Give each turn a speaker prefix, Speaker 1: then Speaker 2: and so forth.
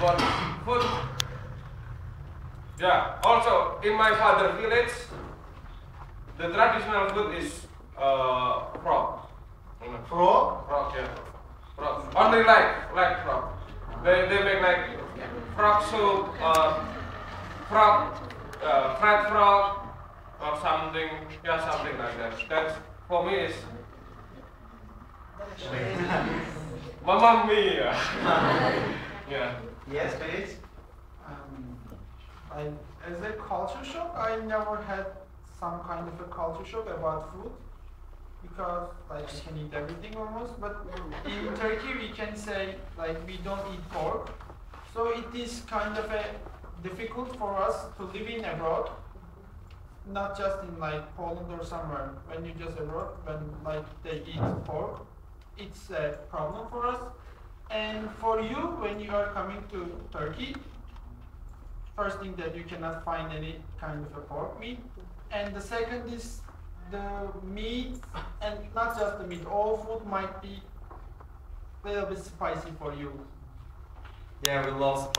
Speaker 1: for food. Yeah. Also, in my father village, the traditional food is frog.
Speaker 2: Frog?
Speaker 1: Frog, yeah. Frog. Only like frog. They make like frog soup, frog, fried frog, or something, yeah, something like that. That's for me is Mamma mia. Yeah.
Speaker 2: Yes, please.
Speaker 3: As a culture shock, I never had some kind of a culture shock about food because like we can eat everything almost. But in Turkey, we can say like we don't eat pork, so it is kind of a difficult for us to live in abroad. Not just in like Poland or somewhere. When you just abroad, when like they eat pork, it's a problem for us. And for you, when you are coming to Turkey, first thing that you cannot find any kind of a pork meat. And the second is the meat, and not just the meat, all food might be a little bit spicy for you.
Speaker 2: Yeah, we love